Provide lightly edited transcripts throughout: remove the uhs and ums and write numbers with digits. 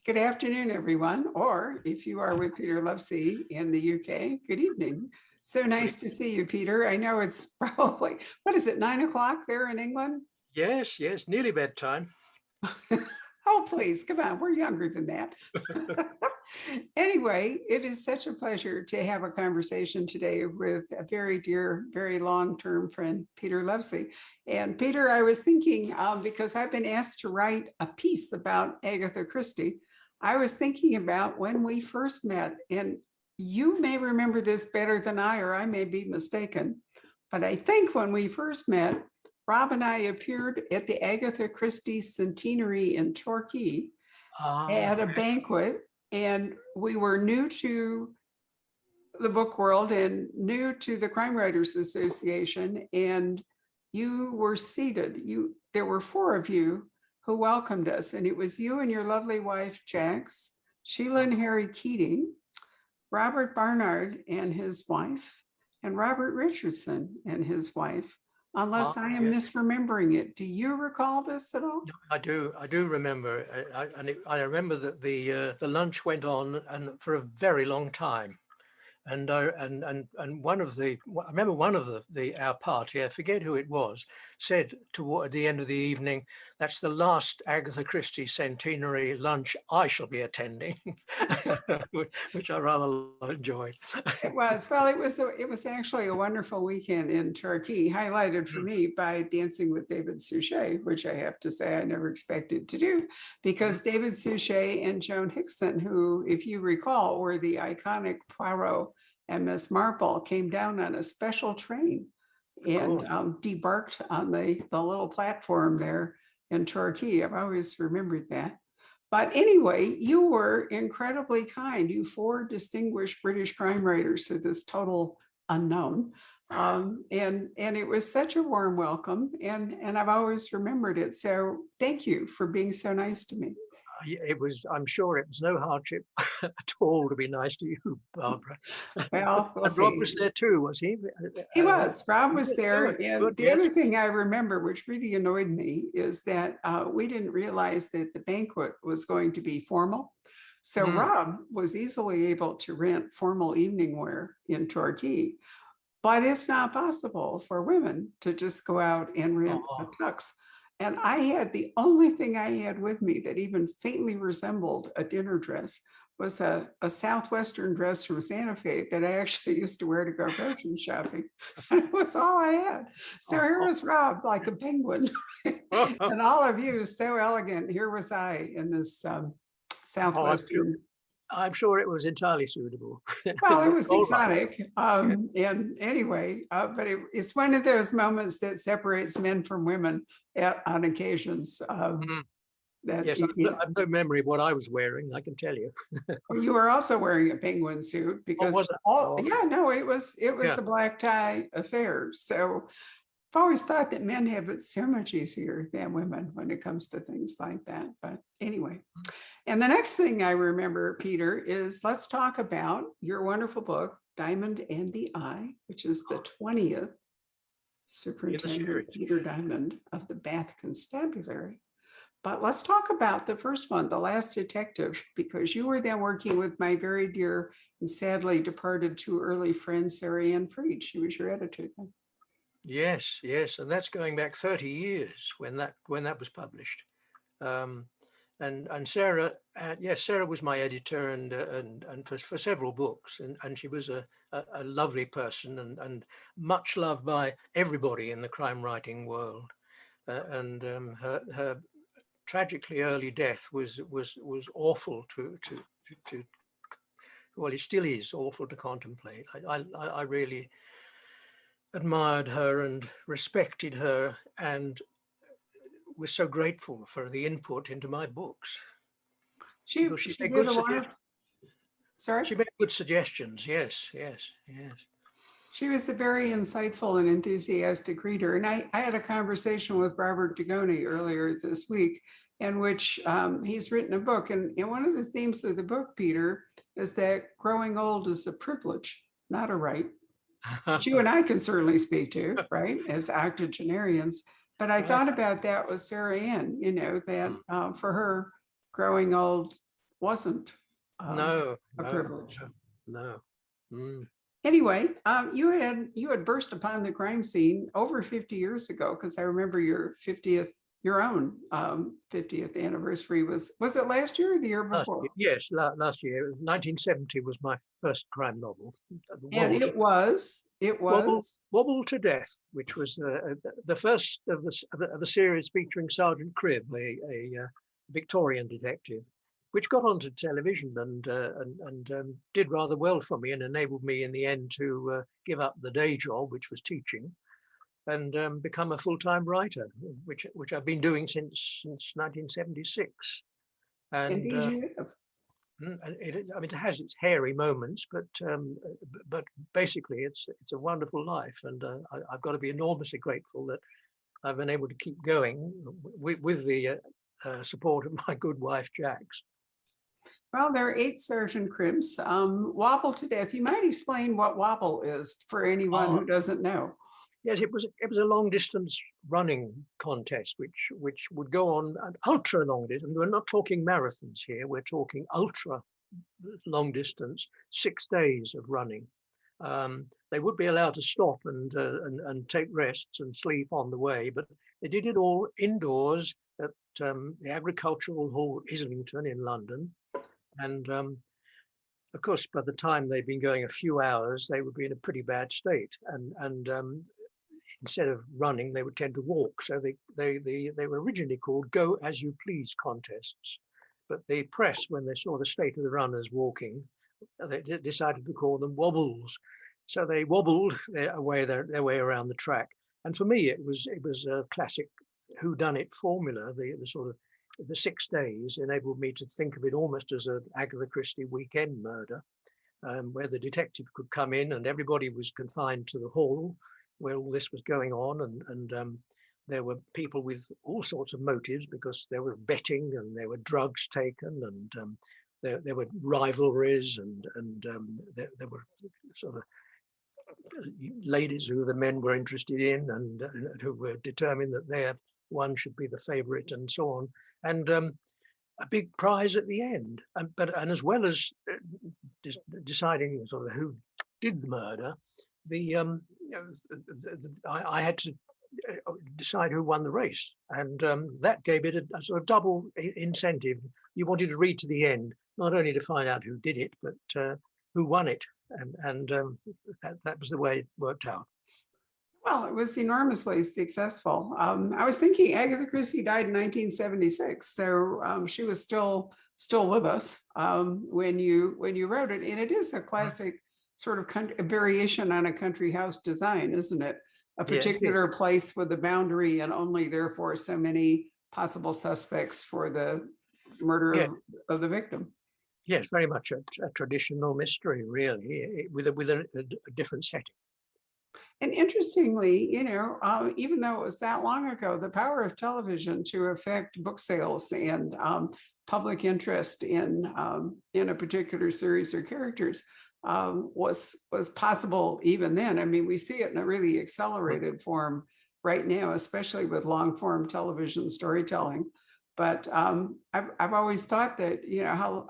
Good afternoon, everyone. Or if you are with Peter Lovesey in the UK, good evening. So nice to see you, Peter. I know it's probably, what is it, 9 o'clock there in England? Yes, nearly bedtime. Oh, please, come on, we're younger than that. Anyway, it is such a pleasure to have a conversation today with a very dear, very long-term friend, Peter Lovesey. And Peter, I was thinking, because I've been asked to write a piece about Agatha Christie, I was thinking about when we first met, and you may remember this better than I, or I may be mistaken, but I think when we first met, Rob and I appeared at the Agatha Christie centenary in Torquay at a banquet, and we were new to the book world and new to the Crime Writers Association, and you were seated. There were four of you who welcomed us, and it was you and your lovely wife, Jax, Sheila and Harry Keating, Robert Barnard and his wife, and Robert Richardson and his wife. Unless I am misremembering it. Do you recall this at all? No, I do remember. I remember that the lunch went on and for a very long time. And one of the, I remember one of our party, I forget who it was, said toward the end of the evening, "That's the last Agatha Christie centenary lunch I shall be attending," which I rather enjoyed. It was. Well, it was actually a wonderful weekend in Turkey, highlighted for me by dancing with David Suchet, which I have to say I never expected to do, because David Suchet and Joan Hickson, who, if you recall, were the iconic Poirot and Miss Marple, came down on a special train and debarked on the little platform there in Torquay. I've always remembered that. But anyway, you were incredibly kind. You four distinguished British crime writers to this total unknown. And it was such a warm welcome, and I've always remembered it. So thank you for being so nice to me. It was, I'm sure it was no hardship at all to be nice to you, Barbara. Well, and Rob was there too, was he? He was. Rob was there. And the yes. other thing I remember, which really annoyed me, is that we didn't realize that the banquet was going to be formal. So Rob was easily able to rent formal evening wear in Torquay, but it's not possible for women to just go out and rent a tux. And I had the only thing I had with me that even faintly resembled a dinner dress was a Southwestern dress from Santa Fe that I actually used to wear to go grocery shopping. And it was all I had. So here was Rob like a penguin. And all of you so elegant. Here was I in this Southwestern. I'm sure it was entirely suitable. Well, it was exotic. And anyway, but it's one of those moments that separates men from women on occasions. Yes, I have no memory of what I was wearing, I can tell you. You were also wearing a penguin suit because it was a black tie affair. So I've always thought that men have it so much easier than women when it comes to things like that. But anyway, and the next thing I remember, Peter, is let's talk about your wonderful book, Diamond and the Eye, which is the 20th Superintendent Peter Diamond of the Bath Constabulary. But let's talk about the first one, The Last Detective, because you were then working with my very dear and sadly departed too early friend, Sarah Ann Freed. She was your editor then. Yes, and that's going back 30 years when that was published. And Sarah, Sarah was my editor and for several books, and she was a lovely person and much loved by everybody in the crime writing world. And her tragically early death was awful to well, it still is awful to contemplate. I really admired her and respected her and was so grateful for the input into my books. She made good sorry? She made good suggestions, yes. She was a very insightful and enthusiastic reader. And I had a conversation with Robert Dugoni earlier this week in which he's written a book. And one of the themes of the book, Peter, is that growing old is a privilege, not a right. Which you and I can certainly speak to, right, as octogenarians. But I thought about that with Sarah Ann, that for her, growing old wasn't No, a no, privilege. no. Mm. Anyway, you had burst upon the crime scene over 50 years ago, because I remember your own 50th anniversary was it last year or the year Last before? year, yes, last year. 1970 was my first crime novel. And it Wobble, was, Wobble to Death, which was the first of the series featuring Sergeant Cribb, a Victorian detective, which got onto television and did rather well for me and enabled me in the end to give up the day job, which was teaching, and become a full-time writer, which I've been doing since 1976. And indeed you have. I mean, it has its hairy moments, but basically, it's a wonderful life, and I've got to be enormously grateful that I've been able to keep going with the support of my good wife, Jax. Well, there are 8 Sergeant Cribbs. Wobble to Death. You might explain what Wobble is for anyone who doesn't know. Yes, it was a long distance running contest, which would go on an ultra long distance. We're not talking marathons here. We're talking ultra long distance, 6 days of running. They would be allowed to stop and take rests and sleep on the way, but they did it all indoors at the Agricultural Hall, Islington in London. And of course, by the time they'd been going a few hours, they would be in a pretty bad state. And instead of running, they would tend to walk. So they were originally called Go As You Please contests. But the press, when they saw the state of the runners walking, they decided to call them wobbles. So they wobbled their way around the track. And for me, it was a classic whodunit formula. The sort of the 6 days enabled me to think of it almost as an Agatha Christie weekend murder, where the detective could come in and everybody was confined to the hall where all this was going on, and there were people with all sorts of motives, because there were betting and there were drugs taken, and there were rivalries, and there were sort of ladies who the men were interested in, and who were determined that their one should be the favorite, and so on, and a big prize at the end. And as well as deciding sort of who did the murder, I had to decide who won the race, and that gave it a sort of double incentive. You wanted to read to the end, not only to find out who did it, but who won it, and that was the way it worked out. Well, it was enormously successful. I was thinking Agatha Christie died in 1976, so she was still with us when you wrote it, and it is a classic sort of a variation on a country house design, isn't it? A particular place with a boundary and only therefore so many possible suspects for the murder of the victim. Yes, very much a traditional mystery, really, with a different setting. And interestingly, even though it was that long ago, the power of television to affect book sales and public interest in a particular series or characters was possible even then. I mean, we see it in a really accelerated form right now, especially with long form television storytelling. But I've always thought that,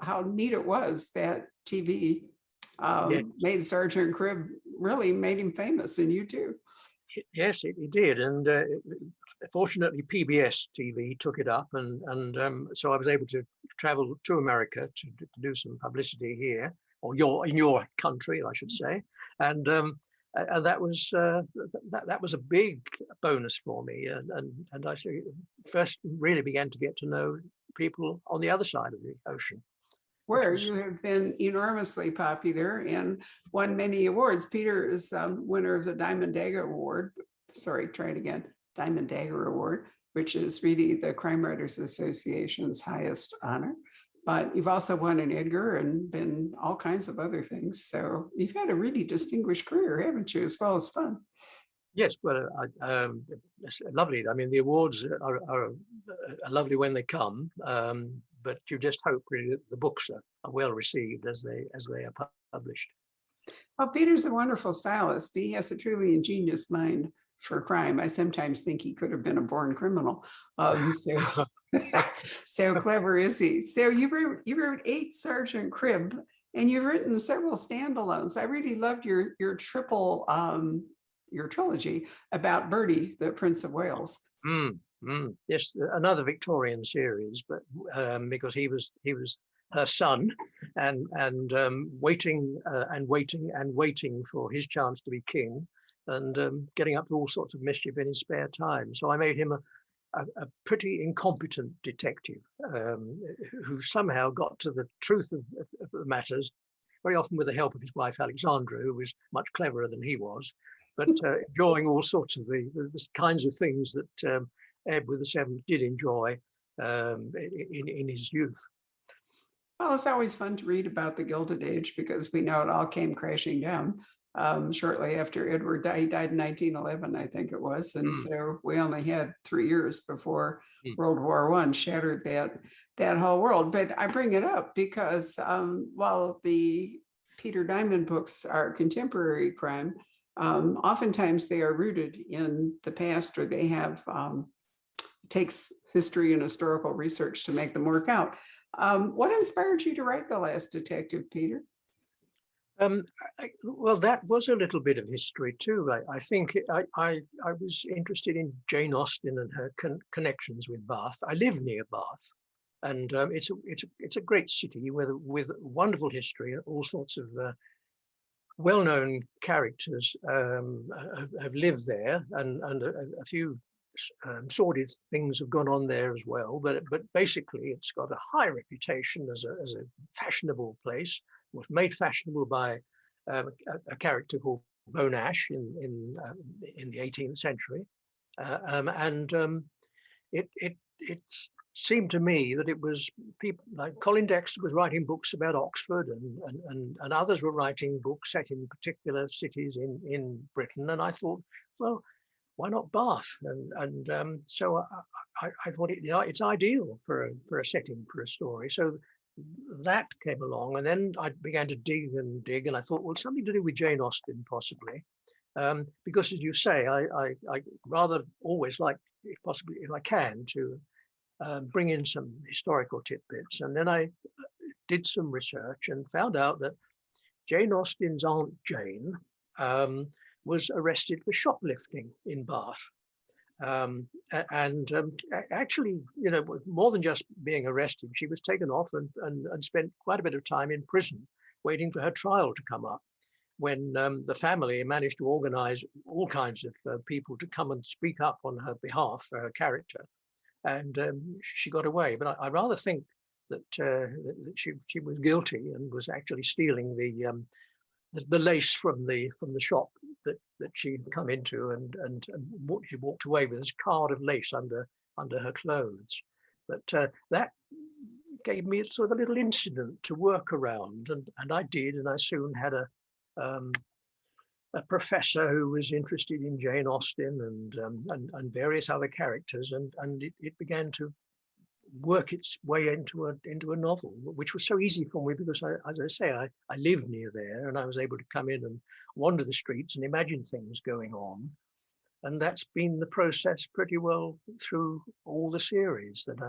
how neat it was that TV made Sergeant Cribb, really made him famous, and you too. Yes, it did, and fortunately PBS TV took it up, and so I was able to travel to America to do some publicity here, or in your country, I should say, and that was a big bonus for me, and I first really began to get to know people on the other side of the ocean. Where you have been enormously popular and won many awards. Peter is winner of the Diamond Dagger Award. Sorry, try it again. Diamond Dagger Award, which is really the Crime Writers Association's highest honor. But you've also won an Edgar and been all kinds of other things. So you've had a really distinguished career, haven't you, as well as fun? Yes, well, it's lovely. I mean, the awards are lovely when they come, but you just hope really that the books are well received as they are published. Well, Peter's a wonderful stylist. He has a truly ingenious mind for crime. I sometimes think he could have been a born criminal. So so clever is he. So you wrote 8 Sergeant Crib, and you've written several standalones. I really loved your your trilogy about Bertie, the Prince of Wales. Yes, another Victorian series, but because he was her son, and waiting and waiting and waiting for his chance to be king, and getting up to all sorts of mischief in his spare time. So I made him a pretty incompetent detective who somehow got to the truth of the matters, very often with the help of his wife Alexandra, who was much cleverer than he was, but enjoying all sorts of the kinds of things that Edward VII did enjoy in his youth. Well, it's always fun to read about the Gilded Age because we know it all came crashing down shortly after Edward died. He died in 1911, I think it was. And so we only had 3 years before World War I shattered that whole world. But I bring it up because while the Peter Diamond books are contemporary crime, oftentimes they are rooted in the past, or they have takes history and historical research to make them work out. What inspired you to write The Last Detective, Peter? Well, that was a little bit of history too. I think I was interested in Jane Austen and her connections with Bath. I live near Bath, and it's a great city with wonderful history. All sorts of well-known characters have lived there, and a few sordid things have gone on there as well. But basically, it's got a high reputation as a fashionable place. It was made fashionable by a character called Monash in the 18th century, it seemed to me that it was people like Colin Dexter was writing books about Oxford, and others were writing books set in particular cities in Britain, and I thought, well, why not Bath? So I thought it's ideal for a setting for a story. So that came along, and then I began to dig, and I thought, well, something to do with Jane Austen possibly, because as you say, I rather always like, if possibly, if I can, to bring in some historical tidbits. And then I did some research and found out that Jane Austen's Aunt Jane was arrested for shoplifting in Bath. Actually, more than just being arrested, she was taken off and spent quite a bit of time in prison waiting for her trial to come up, when the family managed to organize all kinds of people to come and speak up on her behalf for her character. And she got away. But I rather think that she was guilty and was actually stealing the lace from the shop that she'd come into, and she walked away with this card of lace under her clothes. But that gave me sort of a little incident to work around, and I did, and I soon had a professor who was interested in Jane Austen and various other characters, and it began to work its way into a novel, which was so easy for me because as I say, I live near there, and I was able to come in and wander the streets and imagine things going on. And that's been the process pretty well through all the series, that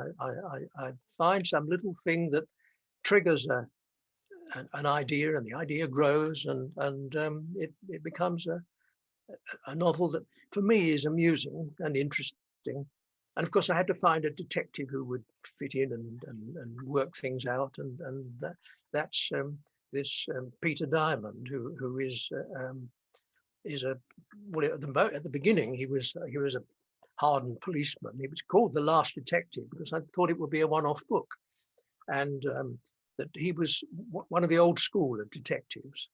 I find some little thing that triggers an idea, and the idea grows, and it becomes a novel that for me is amusing and interesting. And of course, I had to find a detective who would fit in and work things out, and that's this Peter Diamond, who is well, at the beginning he was a hardened policeman. He was called The Last Detective because I thought it would be a one-off book, and that he was one of the old school of detectives.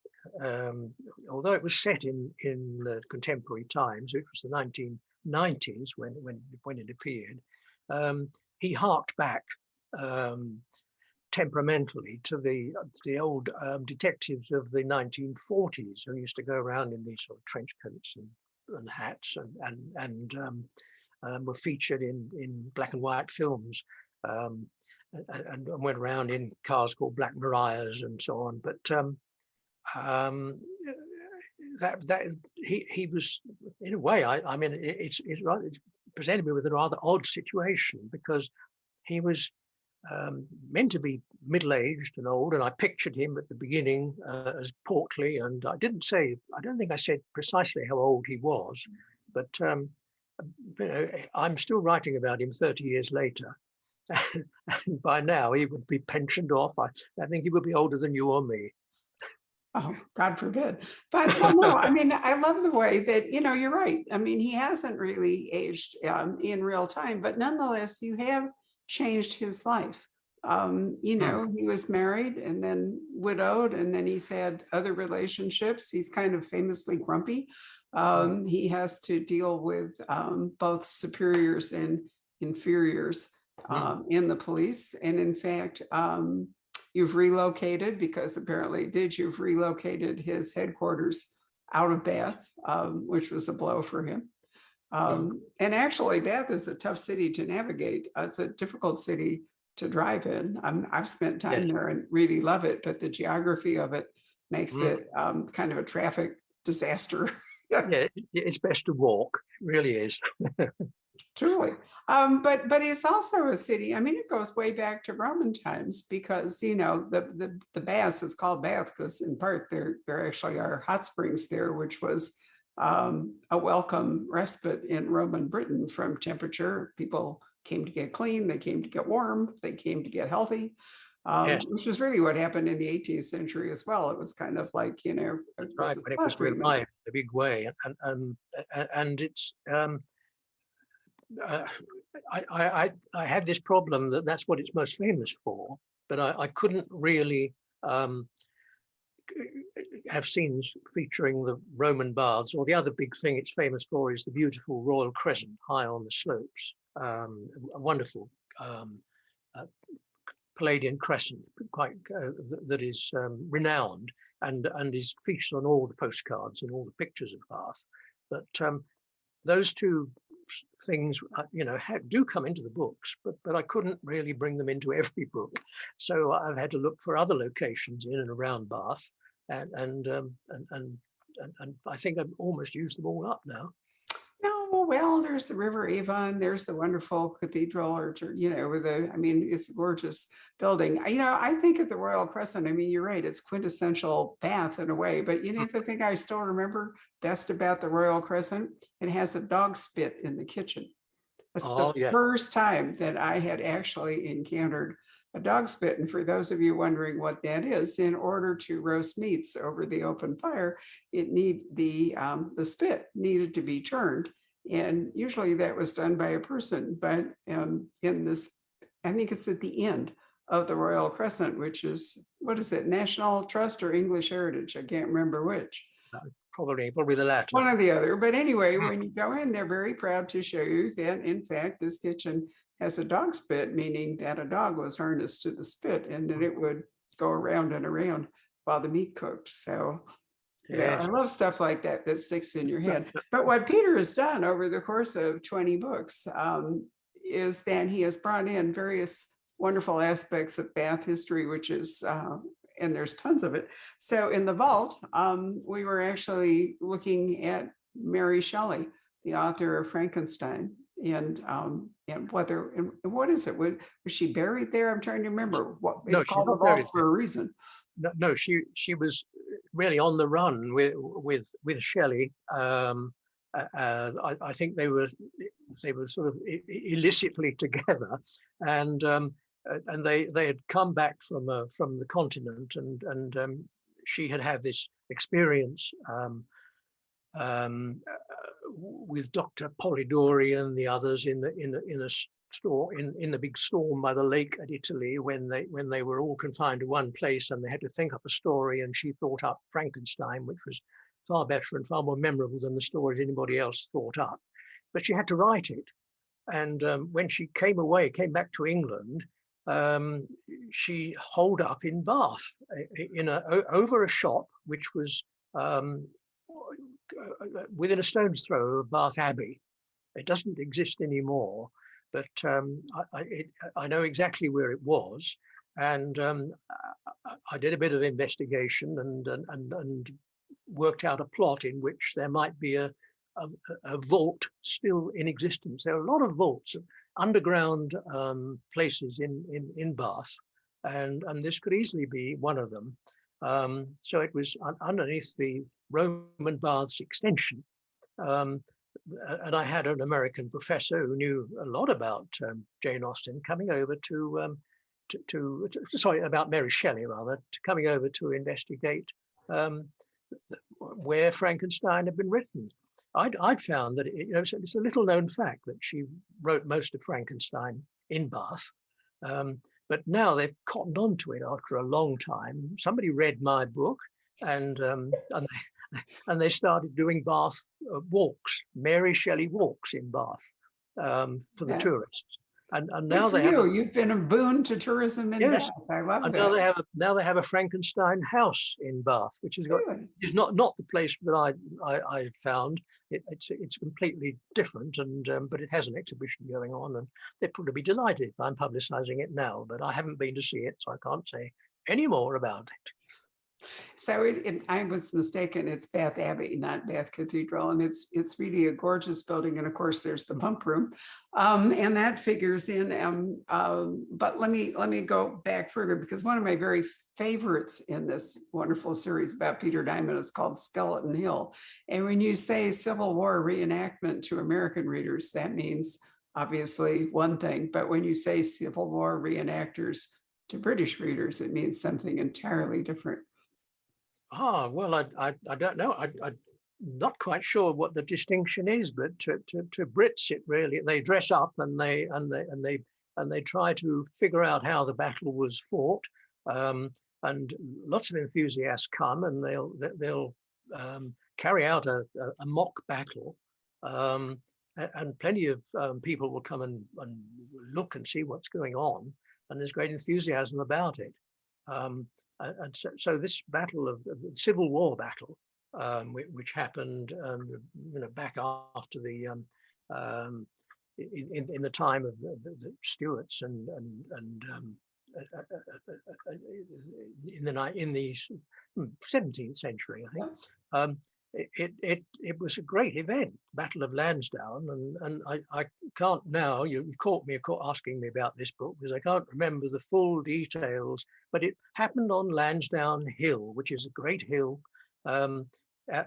Although it was set in the contemporary times, it was the 1990s when it appeared. He harked back temperamentally to the old detectives of the 1940s, who used to go around in these sort of trench coats and hats, and were featured in black and white films, and went around in cars called Black Marias and so on. But that he was, in a way, I mean, it presented me with a rather odd situation, because he was meant to be middle-aged and old, and I pictured him at the beginning as portly, and I don't think I said precisely how old he was, but I'm still writing about him 30 years later. And by now he would be pensioned off. I think he would be older than you or me. Oh, God forbid. But well, no, I mean, I love the way that, you're right. I mean, he hasn't really aged in real time, but nonetheless, you have changed his life. He was married and then widowed, and then he's had other relationships. He's kind of famously grumpy. He has to deal with both superiors and inferiors in the police. And in fact, you've relocated, because apparently you've relocated his headquarters out of Bath, which was a blow for him. And actually, Bath is a tough city to navigate. It's a difficult city to drive in. I've spent time there and really love it, but the geography of it makes it kind of a traffic disaster. Yeah, it's best to walk. It really is. Truly. But it's also a city. I mean, it goes way back to Roman times, because the baths is called Bath because in part there actually are hot springs there, which was a welcome respite in Roman Britain from temperature. People came to get clean, they came to get warm, they came to get healthy. Yes. Which is really what happened in the 18th century as well. It was kind of like, That's right, when it was revived in a big way, and it's I had this problem that's what it's most famous for, but I couldn't really have scenes featuring the Roman baths, or the other big thing it's famous for is the beautiful Royal Crescent high on the slopes, a wonderful Palladian crescent, quite that is renowned and is featured on all the postcards and all the pictures of Bath. But those two things, do come into the books, but I couldn't really bring them into every book, so I've had to look for other locations in and around Bath, and I think I've almost used them all up now. No, well, there's the River Avon, there's the wonderful cathedral, or it's a gorgeous building. I think of the Royal Crescent, I mean, you're right, it's quintessential Bath in a way, but the thing I still remember best about the Royal Crescent, it has a dog spit in the kitchen. That's the first time that I had actually encountered a dog spit. And for those of you wondering what that is, in order to roast meats over the open fire, the spit needed to be turned. And usually that was done by a person, but in this, I think it's at the end of the Royal Crescent, which is, what is it, National Trust or English Heritage? I can't remember which. Probably the latter. One or the other. But anyway, when you go in, they're very proud to show you that, in fact, this kitchen has a dog spit, meaning that a dog was harnessed to the spit and that it would go around and around while the meat cooked. So I love stuff like that sticks in your head. But what Peter has done over the course of 20 books is that he has brought in various wonderful aspects of Bath history, which is and there's tons of it. So in the vault, we were actually looking at Mary Shelley, the author of Frankenstein, and what is it? Was she buried there? I'm trying to remember. It's called the vault for a reason. No, she was really on the run with Shelley. I think they were sort of illicitly together, and they had come back from the continent, and she had this experience with Dr. Polidori and the others in a store in the big storm by the lake at Italy, when they were all confined to one place and they had to think up a story, and she thought up Frankenstein, which was far better and far more memorable than the stories anybody else thought up, but she had to write it. And when she came back to England, she holed up in Bath over a shop which was within a stone's throw of Bath Abbey. It doesn't exist anymore, but I know exactly where it was, and I did a bit of investigation and worked out a plot in which there might be a vault still in existence. There are a lot of vaults, underground places in Bath, and this could easily be one of them. So it was underneath the Roman Baths extension. And I had an American professor who knew a lot about Jane Austen coming over about Mary Shelley rather, coming over to investigate where Frankenstein had been written. I'd found that it's a little known fact that she wrote most of Frankenstein in Bath, but now they've cottoned on to it after a long time. Somebody read my book, and they started doing Bath walks, Mary Shelley walks in Bath for the tourists. And now they have you've been a boon to tourism in Bath. I love and that. now they have a Frankenstein house in Bath, which is not the place that I found. It's completely different, and but it has an exhibition going on, and they'd probably be delighted if I'm publicising it now. But I haven't been to see it, so I can't say any more about it. So I was mistaken. It's Bath Abbey, not Bath Cathedral, and it's really a gorgeous building. And of course, there's the pump room, and that figures in. But let me go back further, because one of my very favorites in this wonderful series about Peter Diamond is called Skeleton Hill. And when you say Civil War reenactment to American readers, that means obviously one thing. But when you say Civil War reenactors to British readers, it means something entirely different. Well, I don't know. I'm not quite sure what the distinction is, but to Brits, it really, they dress up and they try to figure out how the battle was fought, and lots of enthusiasts come and they'll carry out a mock battle, and plenty of people will come and look and see what's going on, and there's great enthusiasm about it. And so this battle of the Civil War battle, which happened, back after the in the time of the Stuarts and in the 17th century, I think. It was a great event, Battle of Lansdowne, and I can't now, you caught me asking me about this book because I can't remember the full details, but it happened on Lansdowne Hill, which is a great hill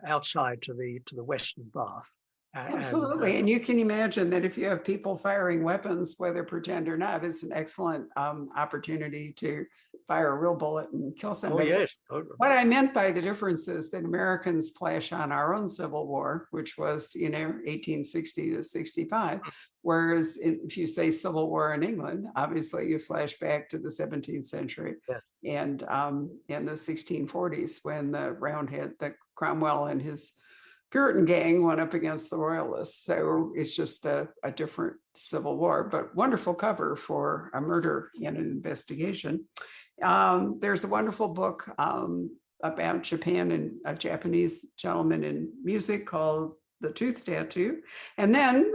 outside to the west of Bath. Absolutely. And you can imagine that if you have people firing weapons, whether pretend or not, it's an excellent opportunity to fire a real bullet and kill somebody. Oh, yes. What I meant by the difference is that Americans flash on our own Civil War, which was, 1860 to 65. Whereas if you say Civil War in England, obviously you flash back to the 17th century. Yes. And in the 1640s, when the Cromwell and his Puritan gang went up against the Royalists. So it's just a different Civil War, but wonderful cover for a murder in an investigation. There's a wonderful book about Japan and a Japanese gentleman in music called The Tooth Tattoo. And then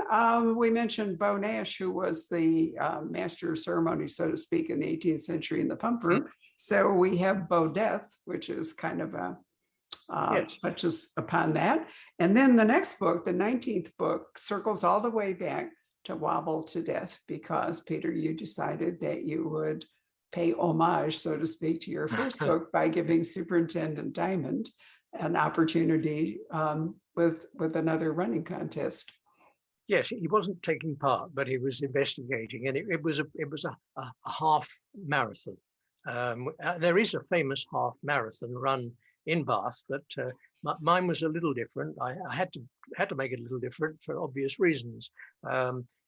we mentioned Beau Nash, who was the master of ceremony, so to speak, in the 18th century in the pump room. So we have Beau Death, which is kind of a touches upon that. And then the next book, the 19th book, circles all the way back to Wobble to Death, because Peter, you decided that you would pay homage, so to speak, to your first book by giving Superintendent Diamond an opportunity with another running contest. Yes, he wasn't taking part, but he was investigating, and it was a half marathon. There is a famous half marathon run in Bath, but mine was a little different. I had to make it a little different for obvious reasons.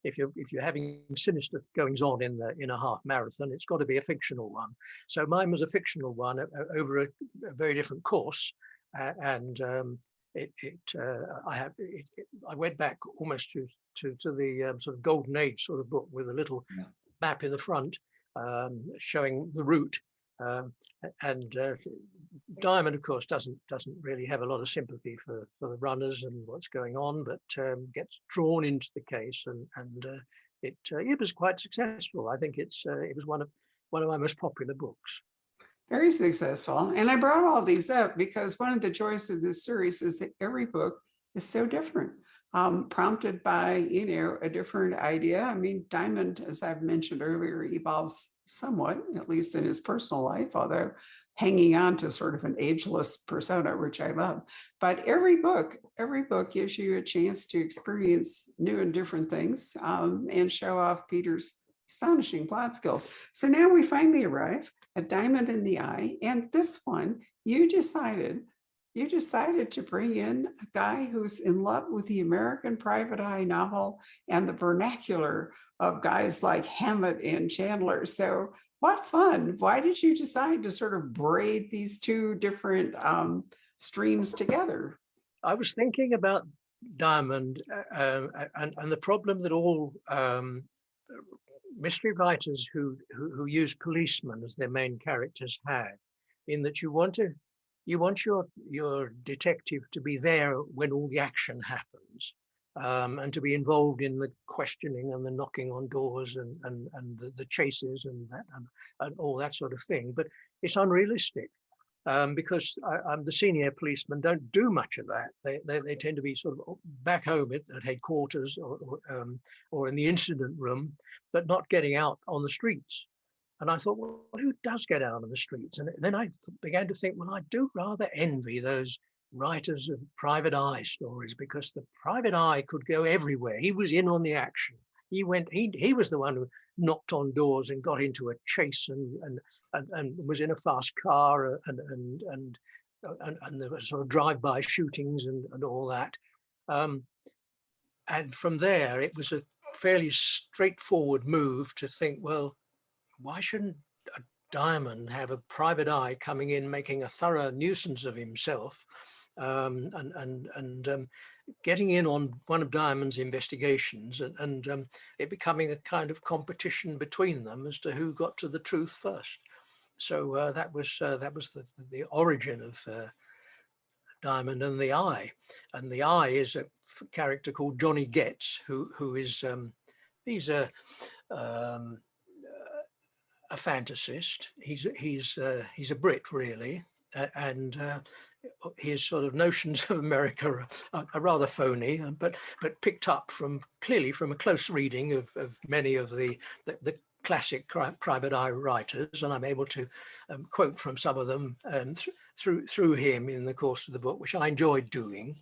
If you're having sinister goings on in a half marathon, it's got to be a fictional one. So mine was a fictional one over a very different course, and I went back almost to the sort of golden age sort of book with a little map in the front showing the route. And Diamond, of course, doesn't really have a lot of sympathy for the runners and what's going on, but gets drawn into the case, and it was quite successful. I think it was one of my most popular books. Very successful. And I brought all these up because one of the joys of this series is that every book is so different, prompted by, a different idea. I mean, Diamond, as I've mentioned earlier, evolves somewhat, at least in his personal life, although hanging on to sort of an ageless persona, which I love. But every book gives you a chance to experience new and different things, and show off Peter's astonishing plot skills. So now we finally arrive at Diamond in the Eye. And this one, you decided to bring in a guy who's in love with the American private eye novel and the vernacular of guys like Hammett and Chandler. So what fun. Why did you decide to sort of braid these two different streams together? I was thinking about Diamond and the problem that all mystery writers who use policemen as their main characters have, in that you want your detective to be there when all the action happens, and to be involved in the questioning and the knocking on doors and the chases and all that sort of thing. But it's unrealistic. Because I'm the senior policemen don't do much of that. They tend to be sort of back home at headquarters or in the incident room, but not getting out on the streets. And I thought, well, who does get out on the streets? And then I began to think, well, I do rather envy those writers of private eye stories, because the private eye could go everywhere. He was in on the action. He was the one who knocked on doors and got into a chase and was in a fast car and there were sort of drive-by shootings and all that. And from there, it was a fairly straightforward move to think, well, why shouldn't a Diamond have a private eye coming in, making a thorough nuisance of himself, and getting in on one of Diamond's investigations, and it becoming a kind of competition between them as to who got to the truth first. So that was the origin of Diamond and the Eye. And the Eye is a character called Johnny Getz, who is he's a fantasist. He's a Brit, really, and his sort of notions of America are rather phony, but picked up clearly from a close reading of many of the classic private eye writers, and I'm able to quote from some of them through him in the course of the book, which I enjoyed doing.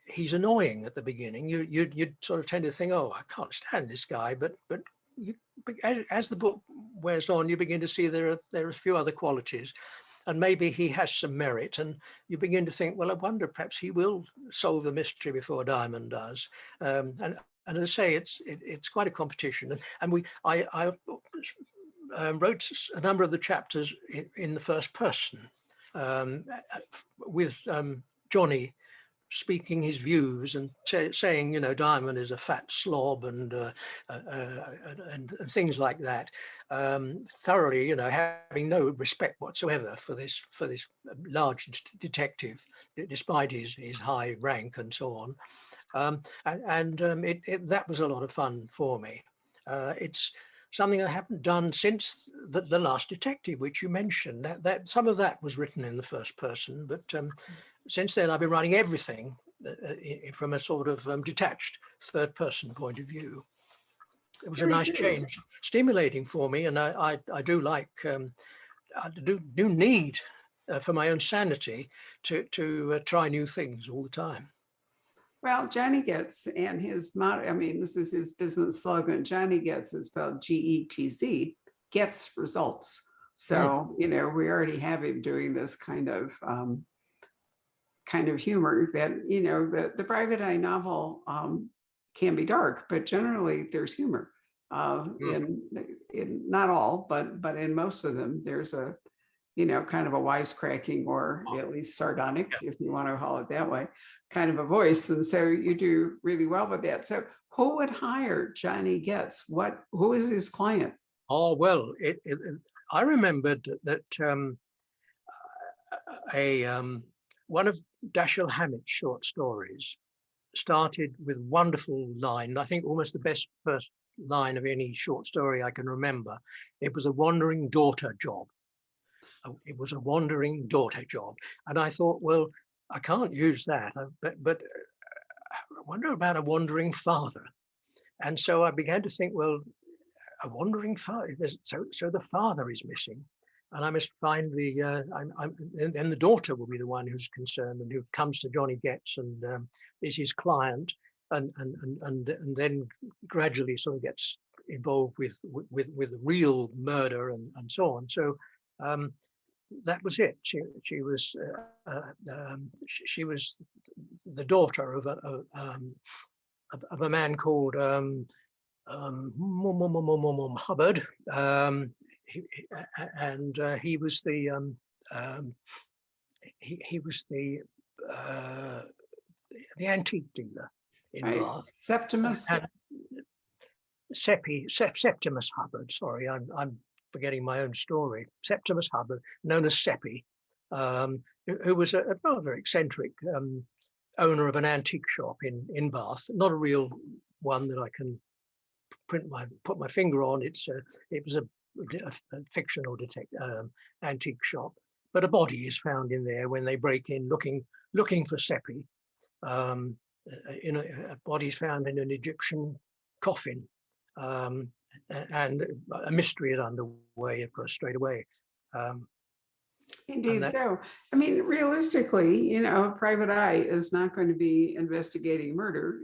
He's annoying at the beginning. You sort of tend to think, oh, I can't stand this guy, but as the book wears on, you begin to see there are a few other qualities, and maybe he has some merit, and you begin to think, well, I wonder perhaps he will solve the mystery before Diamond does. And as I say, it's quite a competition, and I wrote a number of the chapters in the first person, with Johnny speaking his views and saying, Diamond is a fat slob and things like that, thoroughly, having no respect whatsoever for this large detective, despite his high rank and so on. That was a lot of fun for me. It's something I haven't done since the last detective, which you mentioned. That some of that was written in the first person, but since then I've been writing everything from a sort of detached third person point of view. It was a nice change, stimulating for me, and I do like, I do need for my own sanity to try new things all the time. Well, Johnny Getz and his motto, I mean, this is his business slogan. Johnny Getz is spelled Getz, gets results. So, we already have him doing this kind of humor that, the private eye novel can be dark, but generally there's humor in not all, but in most of them, there's a, kind of a wisecracking, or at least sardonic, if you want to call it that way, kind of a voice. And so you do really well with that. So who would hire Johnny Getz? Who is his client? Oh, well, I remembered that one of Dashiell Hammett's short stories started with wonderful line, I think almost the best first line of any short story I can remember. It was a wandering daughter job. It was a wandering daughter job. And I thought, well, I can't use that, but I wonder about a wandering father. And so I began to think, well, a wandering father, so the father is missing. And I must find and the daughter will be the one who's concerned and who comes to Johnny Getz and is his client, and then gradually sort of gets involved with the real murder and so on. So that was it. She was the daughter of a man called Hubbard. He was the antique dealer in Right. Bath. Septimus. And Septimus Hubbard. Sorry, I'm forgetting my own story. Septimus Hubbard, known as Seppi, who was a rather eccentric owner of an antique shop in Bath. Not a real one that I can put my finger on. It was a fictional antique shop, but a body is found in there when they break in looking for Seppi. A body is found in an Egyptian coffin, and a mystery is underway, of course, straight away. Indeed. So, I mean, realistically, a private eye is not going to be investigating murder.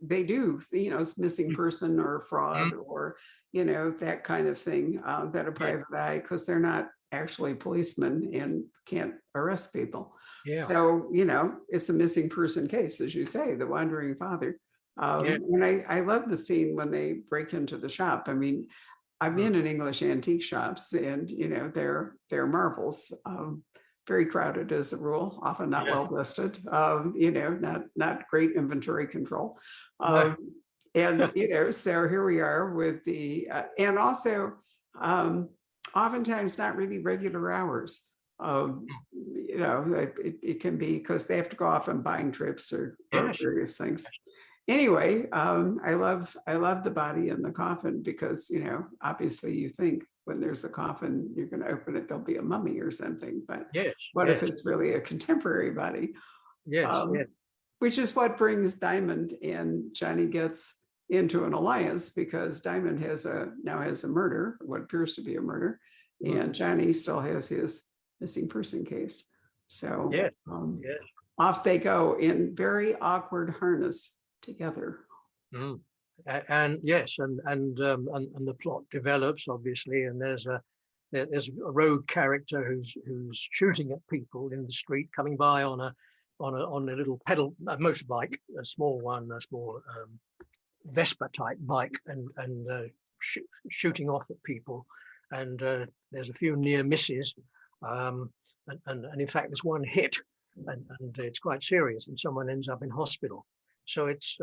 They do, it's missing person or fraud or, that kind of thing, that a private eye, because they're not actually policemen and can't arrest people. Yeah. So, it's a missing person case, as you say, the wandering father. And I love the scene when they break into the shop. I mean, I've been in English antique shops, and they're marvels. Very crowded as a rule, often not well listed. Not great inventory control. So here we are with the and also oftentimes not really regular hours. It can be because they have to go off on buying trips or various things. Anyway, I love the body in the coffin because, obviously you think when there's a coffin, you're going to open it, there'll be a mummy or something. But what if it's really a contemporary body? Which is what brings Diamond and Johnny Getz into an alliance, because Diamond now has a murder, what appears to be a murder, and Johnny still has his missing person case. So off they go in very awkward harness together. And the plot develops, obviously, and there's a rogue character who's shooting at people in the street, coming by on a little motorbike, a small Vespa type bike, and shooting off at people, and there's a few near misses, and in fact there's one hit, and it's quite serious, and someone ends up in hospital. So it's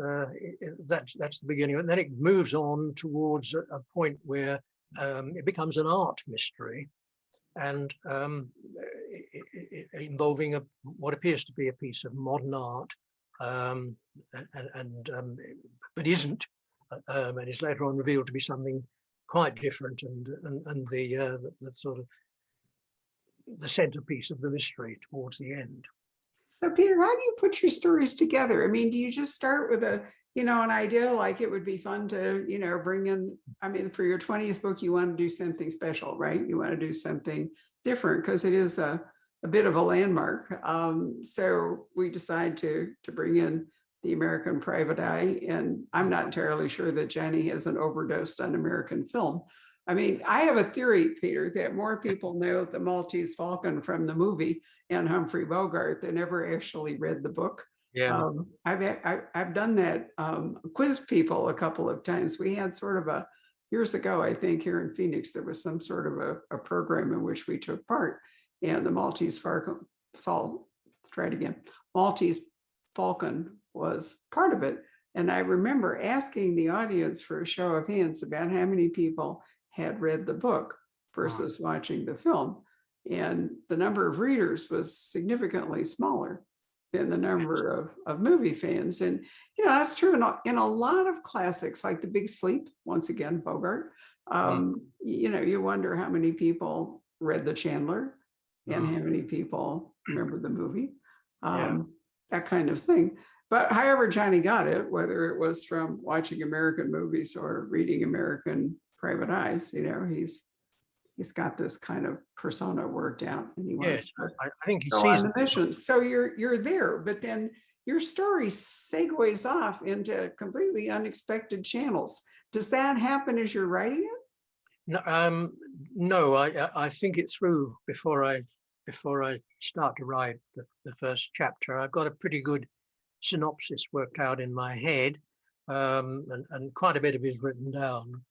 that's the beginning, and then it moves on towards a point where it becomes an art mystery, and involving what appears to be a piece of modern art, but isn't, and is later on revealed to be something quite different, and the sort of the centerpiece of the mystery towards the end. So Peter, how do you put your stories together? I mean, do you just start with an idea, like it would be fun to, bring in, I mean, for your 20th book, you want to do something special, right? You want to do something different because it is a bit of a landmark. So we decide to bring in the American Private Eye, and I'm not entirely sure that Johnny hasn't overdosed on American film. I mean, I have a theory, Peter, that more people know the Maltese Falcon from the movie and Humphrey Bogart than ever actually read the book. I've done that, quizzed people a couple of times. We had sort of years ago, I think, here in Phoenix, there was some sort of a program in which we took part, and the Maltese Falcon, Maltese Falcon was part of it. And I remember asking the audience for a show of hands about how many people had read the book versus watching the film. And the number of readers was significantly smaller. than the number of movie fans. And, that's true in a lot of classics, like The Big Sleep, once again, Bogart. Mm, You wonder how many people read The Chandler and mm, how many people remember the movie, yeah. that kind of thing. But however Johnny got it, whether it was from watching American movies or reading American Private Eyes, he's got this kind of persona worked out, and he Yes, wants to I think he go on sees it. the mission. So you're there, but then your story segues off into completely unexpected channels. Does that happen as you're writing it? No, no, I think it through before I start to write the first chapter. I've got a pretty good synopsis worked out in my head, and quite a bit of it is written down.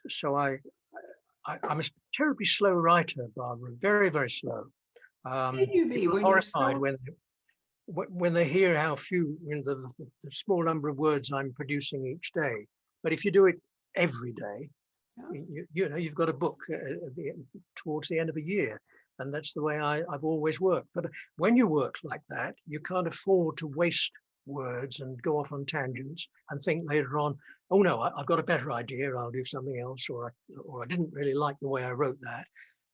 So I'm a terribly slow writer, Barbara, very, very slow. Can you be People are when you're horrified still? when they hear how few, the small number of words I'm producing each day. But if you do it every day, you've got a book towards the end of a year, and that's the way I've always worked. But when you work like that, you can't afford to waste words and go off on tangents and think later on, oh no, I've got a better idea, I'll do something else, or I didn't really like the way I wrote that.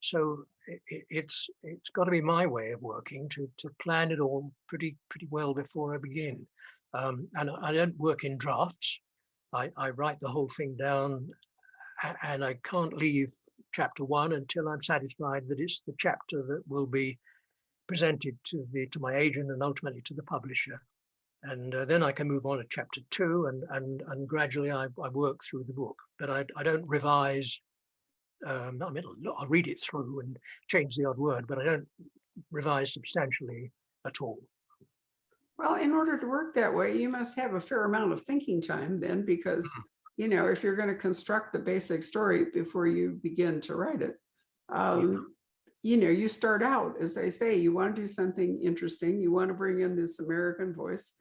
So it's got to be my way of working to plan it all pretty well before I begin. And I don't work in drafts. I write the whole thing down, and I can't leave chapter one until I'm satisfied that it's the chapter that will be presented to my agent and ultimately to the publisher. And then I can move on to chapter two, and gradually I work through the book. But I don't revise. I mean, I'll read it through and change the odd word, but I don't revise substantially at all. Well, in order to work that way, you must have a fair amount of thinking time then, because, if you're going to construct the basic story before you begin to write it, you start out, as they say, you want to do something interesting. You want to bring in this American voice.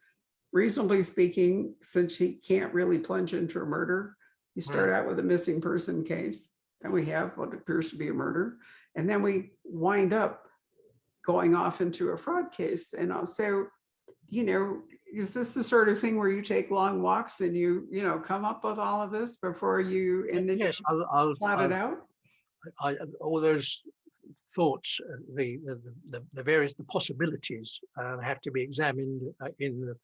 Reasonably speaking, since he can't really plunge into a murder, you start out with a missing person case. Then we have what appears to be a murder. And then we wind up going off into a fraud case. And also, is this the sort of thing where you take long walks and you come up with all of this before you, and then Yes, you plot it out? All those thoughts, the various possibilities have to be examined in the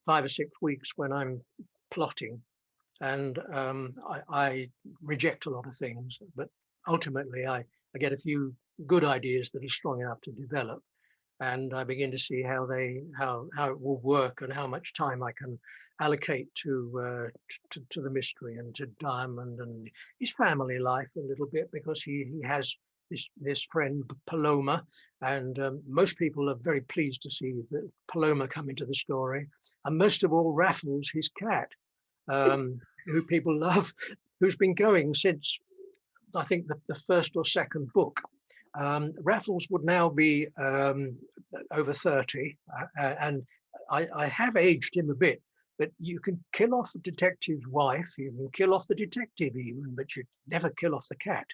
5 or 6 weeks when I'm plotting, and I reject a lot of things, but ultimately I get a few good ideas that are strong enough to develop, and I begin to see how it will work and how much time I can allocate to the mystery and to Diamond and his family life a little bit, because he has this friend Paloma, and most people are very pleased to see that Paloma come into the story, and most of all Raffles, his cat, who people love, who's been going since I think the first or second book. Raffles would now be over 30, and I have aged him a bit, but you can kill off the detective's wife, you can kill off the detective even, but you never kill off the cat.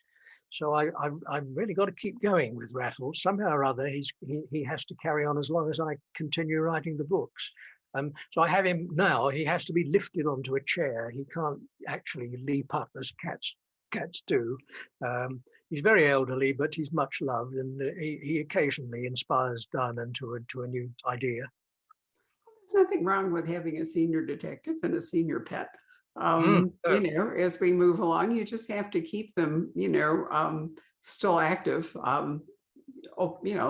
So I've really got to keep going with Raffles. Somehow or other, he has to carry on as long as I continue writing the books. So I have him now. He has to be lifted onto a chair. He can't actually leap up as cats do. He's very elderly, but he's much loved, and he occasionally inspires Diamond to a new idea. There's nothing wrong with having a senior detective and a senior pet. No. As we move along, you just have to keep them, still active,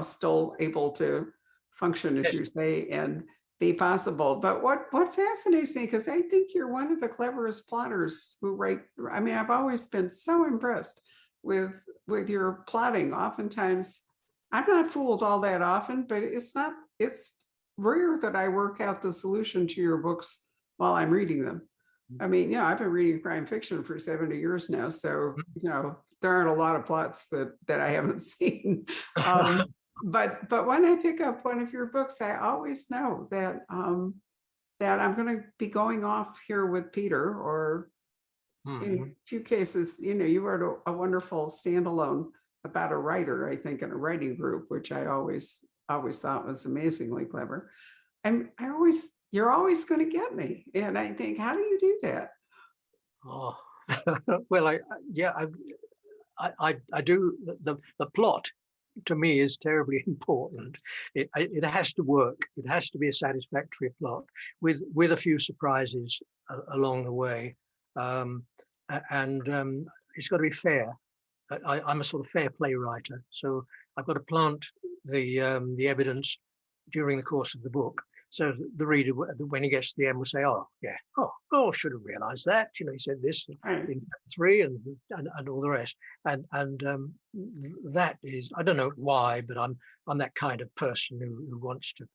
still able to function, as you say, and be possible. But what fascinates me, because I think you're one of the cleverest plotters who write. I mean, I've always been so impressed with your plotting. Oftentimes, I'm not fooled all that often, but it's rare that I work out the solution to your books while I'm reading them. I mean, I've been reading crime fiction for 70 years now, so there aren't a lot of plots that I haven't seen. But when I pick up one of your books, I always know that that I'm going to be going off here with Peter, or in a few cases, you wrote a wonderful standalone about a writer, I think, in a writing group, which I always always thought was amazingly clever. You're always going to get me. And I think, how do you do that? Oh, well, yeah, I do. The plot to me is terribly important. It has to work. It has to be a satisfactory plot with a few surprises along the way, and it's got to be fair. I'm a sort of fair play writer, so I've got to plant the evidence during the course of the book. So the reader, when he gets to the end, will say, "Oh, yeah, oh, I should have realised that." You know, he said this Right. in chapter 3, and all the rest. And that is, I don't know why, but I'm that kind of person who wants to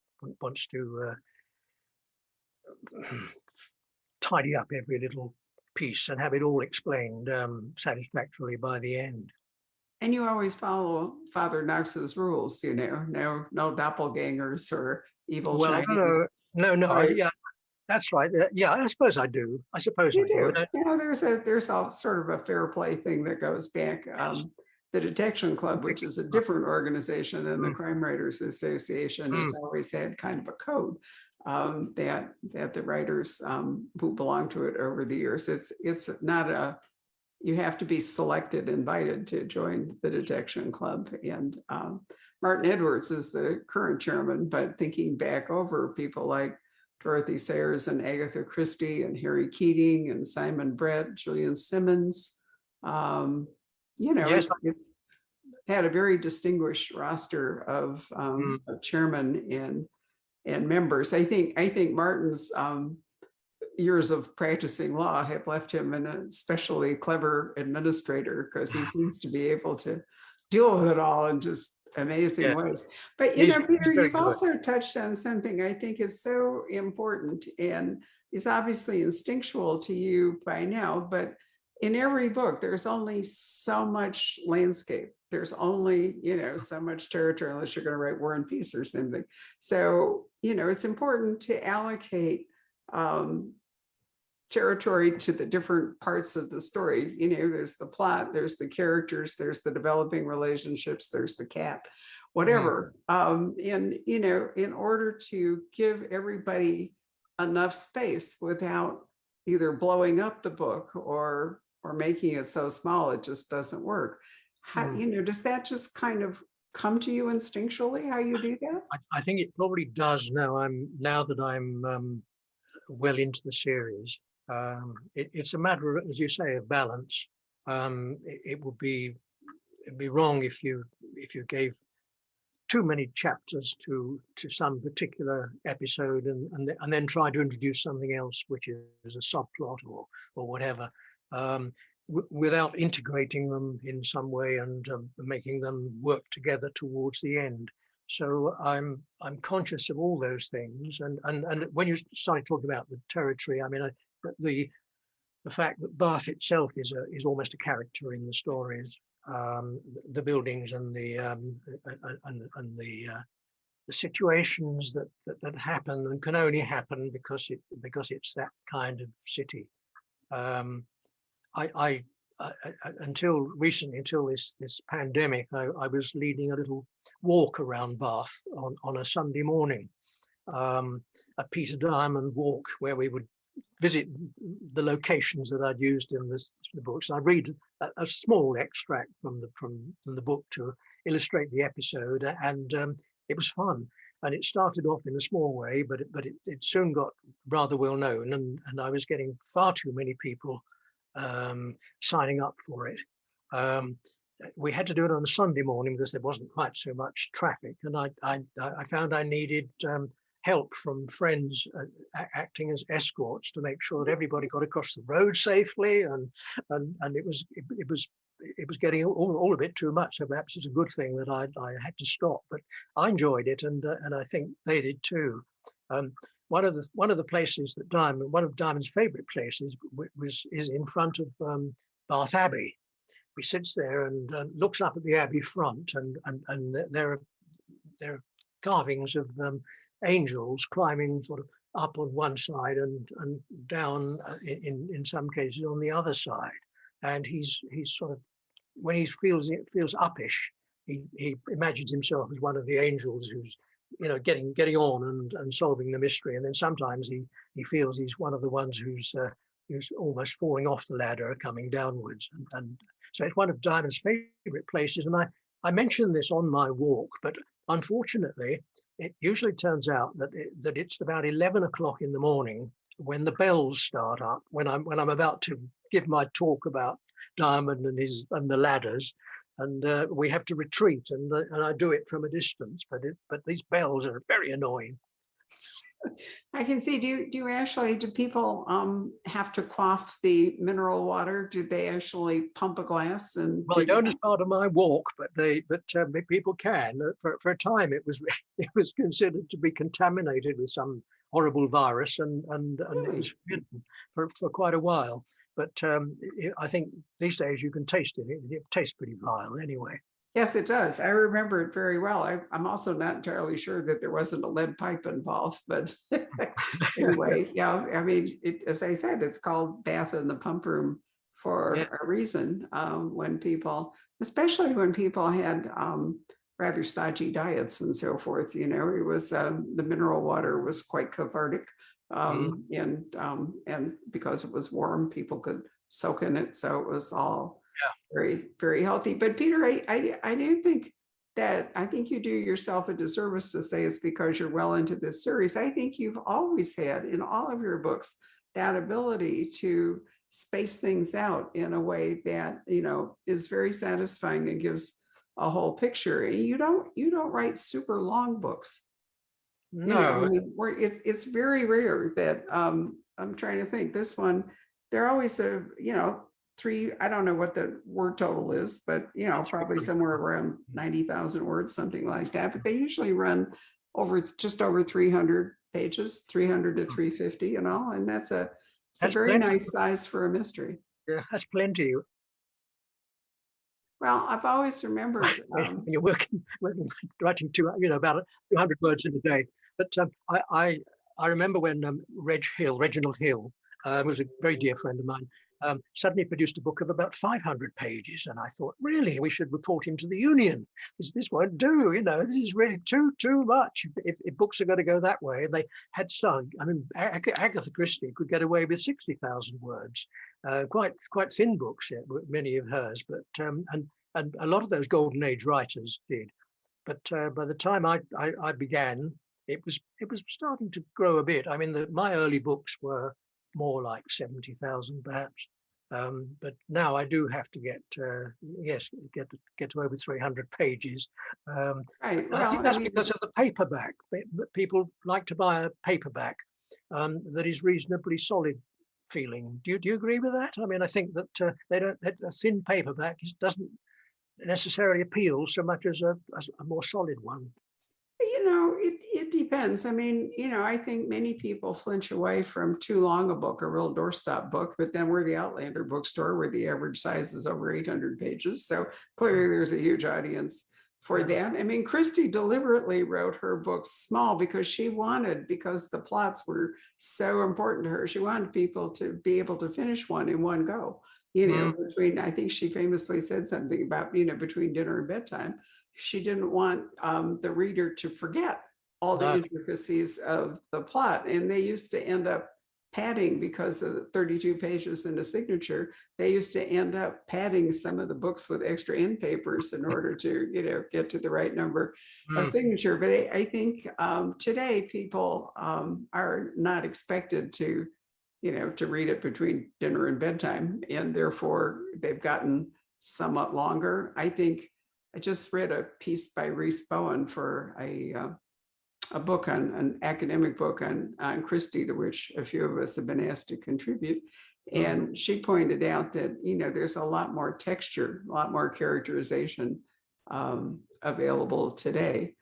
tidy up every little piece and have it all explained satisfactorily by the end. And you always follow Father Knox's rules, no doppelgangers or evil Well, I don't Chinese. know. No, Right. yeah, that's right. Yeah, I suppose I do. I suppose You I do. do. There's a sort of a fair play thing that goes back. The Detection Club, which is a different organization than the Mm, Crime Writers Association, has mm, always had kind of a code that the writers who belong to it over the years. It's not you have to be selected, invited to join the Detection Club. And Martin Edwards is the current chairman, but thinking back over people like Dorothy Sayers and Agatha Christie and Harry Keating and Simon Brett, Julian Simmons. Um, yes. it's had a very distinguished roster Mm, of chairmen and members. I think Martin's years of practicing law have left him an especially clever administrator, because he seems to be able to deal with it all in just amazing yeah, ways. But he's Peter, very you've good. also touched on something I think is so important, and is obviously instinctual to you by now, but in every book, there's only so much landscape. There's only, so much territory, unless you're going to write War and Peace or something. So, it's important to allocate um, territory to the different parts of the story. There's the plot, there's the characters, there's the developing relationships, there's the cat, Mm, whatever. And in order to give everybody enough space without either blowing up the book or making it so small it just doesn't work. How, mm. does that just kind of come to you instinctually, how you do that? I think it probably does now that I'm well into the series. It's a matter of, as you say, of balance. It would be it'd be wrong if you gave too many chapters to some particular episode and then try to introduce something else, which is a subplot or whatever, without integrating them in some way and making them work together towards the end. So I'm conscious of all those things, and when you started talking about the territory, I mean, the fact that Bath itself is almost a character in the stories, the buildings and the situations that happen and can only happen because it's that kind of city. I until recently, until this pandemic, I was leading a little walk around Bath on a Sunday morning, a Peter Diamond walk where we would visit the locations that I'd used in the books. I'd read a small extract from the book to illustrate the episode, and it was fun. And it started off in a small way, but it soon got rather well known, and I was getting far too many people signing up for it. We had to do it on a Sunday morning because there wasn't quite so much traffic, and I found I needed help from friends acting as escorts to make sure that everybody got across the road safely, and it was getting all a bit too much. So perhaps it's a good thing that I had to stop, but I enjoyed it, and I think they did too. One of the places that one of Diamond's favourite places is in front of Bath Abbey. He sits there and looks up at the Abbey front, and there are carvings of angels climbing sort of up on one side and down in some cases on the other side. And he's sort of, when he feels uppish, he imagines himself as one of the angels who's, you know, getting on and solving the mystery. And then sometimes he feels he's one of the ones who's almost falling off the ladder, coming downwards. And so it's one of Diamond's favorite places. And I mentioned this on my walk, but unfortunately, it usually turns out that it's about 11 o'clock in the morning when the bells start up, when I'm about to give my talk about Diamond and the ladders, and we have to retreat, and I do it from a distance, but these bells are very annoying. I can see. Do people have to quaff the mineral water? Do they actually pump a glass and? Well, I don't as part of my walk, but people can. For a time, it was considered to be contaminated with some horrible virus, and it was forbidden for quite a while. But I think these days you can taste it. It tastes pretty vile anyway. Yes, it does. I remember it very well. I'm also not entirely sure that there wasn't a lead pipe involved, but anyway, yeah. I mean, as I said, it's called Bath in the Pump Room for a reason. Especially when people had rather stodgy diets and so forth, you know, it was the mineral water was quite cathartic, and because it was warm, people could soak in it, so it was all very, very healthy. But Peter, I do think that I think you do yourself a disservice to say it's because you're well into this series. I think you've always had in all of your books that ability to space things out in a way that, you know, is very satisfying and gives a whole picture. And you don't write super long books. No, you know, I mean, it's very rare that I'm trying to think. This one, they're always three, I don't know what the word total is, but you know, probably somewhere around 90,000 words, something like that. But they usually run just over 300 pages, 300 to 350, you know, and that's a very plenty. Nice size for a mystery. Yeah, that's plenty. Well, I've always remembered when you're working writing about 200 words in a day. But I remember when Reginald Hill, was a very dear friend of mine, suddenly produced a book of about 500 pages, and I thought, really, we should report him to the union. This won't do, you know. This is really too much. If books are going to go that way, they had some. I mean, Agatha Christie could get away with 60,000 words, quite thin books, many of hers. But and a lot of those golden age writers did. But by the time I began, it was starting to grow a bit. I mean, my early books were more like 70,000 perhaps. But now I do have to get to over 300 pages. right. Well, I think that's because of the paperback. People like to buy a paperback that is reasonably solid feeling. Do you agree with that? I mean, I think that a thin paperback doesn't necessarily appeal so much as a more solid one. You know, it depends. I mean, you know, I think many people flinch away from too long a book, a real doorstop book, but then we're the Outlander bookstore where the average size is over 800 pages. So clearly there's a huge audience for that. I mean, Christie deliberately wrote her books small because the plots were so important to her. She wanted people to be able to finish one in one go. You know, I think she famously said something about, you know, between dinner and bedtime. She didn't want the reader to forget all the intricacies of the plot. And they used to end up padding, because of the 32 pages in a signature, they used to end up padding some of the books with extra end papers in order to, you know, get to the right number of signature. But I think today people are not expected to, you know, to read it between dinner and bedtime, and therefore they've gotten somewhat longer. I think I just read a piece by Reese Bowen for a book an academic book on Christie, to which a few of us have been asked to contribute. And she pointed out that, you know, there's a lot more texture, a lot more characterization available today,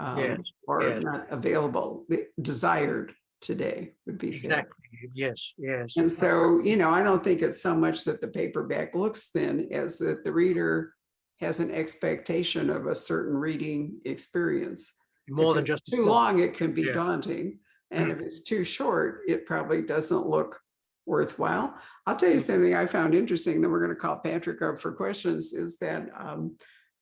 or not available, desired today would be fair. Exactly. Yes. And so, you know, I don't think it's so much that the paperback looks thin as that the reader has an expectation of a certain reading experience. More than just too long, it can be daunting. And if it's too short, it probably doesn't look worthwhile. I'll tell you something I found interesting that we're going to call Patrick up for questions, is that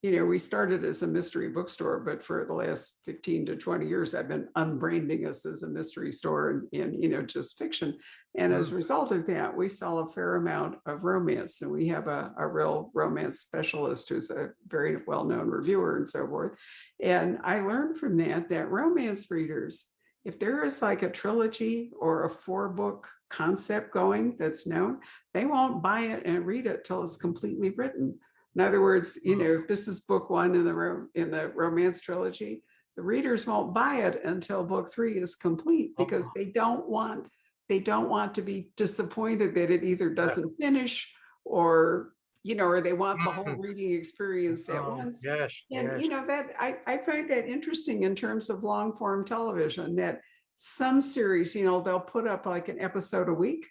we started as a mystery bookstore, but for the last 15 to 20 years, I've been unbranding us as a mystery store and just fiction. And as a Mm. result of that, we sell a fair amount of romance. And we have a real romance specialist who's a very well-known reviewer and so forth. And I learned from that romance readers, if there is like a trilogy or a 4-book concept going that's known, they won't buy it and read it till it's completely written. In other words, if this is book 1 in the romance trilogy, the readers won't buy it until book 3 is complete, because Oh, they don't want to be disappointed that it either yeah. doesn't finish, or or they want the whole Mm. reading experience at Oh, once. yes, And yes. that I find that interesting in terms of long form television, that some series, they'll put up like an episode a week,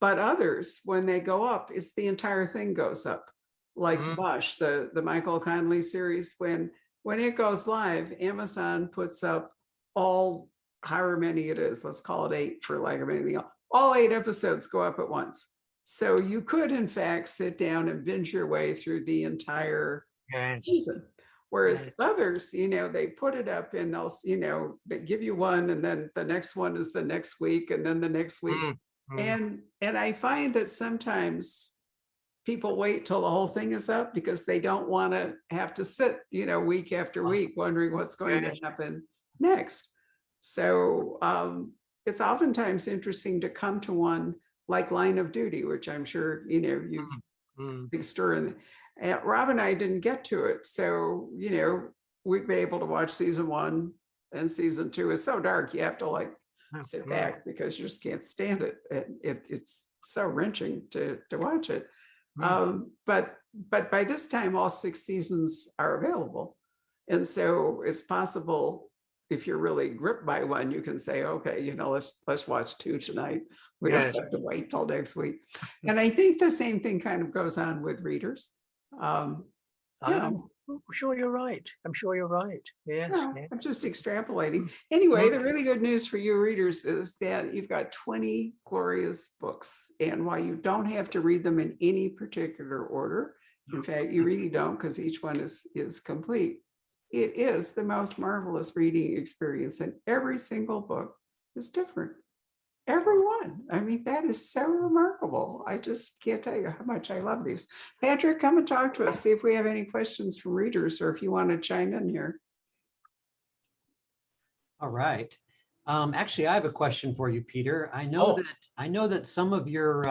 but others, when they go up, it's the entire thing goes up. Like Mm. Bush, the Michael Connelly series, when it goes live, Amazon puts up all, however many it is, let's call it 8 for lack of anything else. All 8 episodes go up at once. So you could, in fact, sit down and binge your way through the entire Yes, season. Whereas yes. others, they put it up and they give you one, and then the next one is the next week, and then the next week. Mm. Mm. And I find that sometimes people wait till the whole thing is up, because they don't want to have to sit, week after Oh, week wondering what's going to yes. happen next. So it's oftentimes interesting to come to one like Line of Duty, which I'm sure you've Mm. Mm. big stir in. Rob and I didn't get to it, so we've been able to watch season 1 and season 2. It's so dark, you have to like Mm. sit Mm. back, because you just can't stand it. It's so wrenching to watch it. Mm. But by this time, all 6 seasons are available, and so it's possible, if you're really gripped by one, you can say, okay, let's watch 2 tonight. We don't Yes. have to wait till next week. And I think the same thing kind of goes on with readers. Um, you I'm know, sure you're right. I'm sure you're right. Yes. no, Yes. I'm just extrapolating. Anyway, Mm. the really good news for you readers is that you've got 20 glorious books. And while you don't have to read them in any particular order, in fact, you really don't, because each one is complete, it is the most marvelous reading experience. And every single book is different. Everyone. I mean, that is so remarkable. I just can't tell you how much I love these. Patrick, come and talk to us. See if we have any questions from readers, or if you want to chime in here. All right. Actually, I have a question for you, Peter. Oh, I know that some of your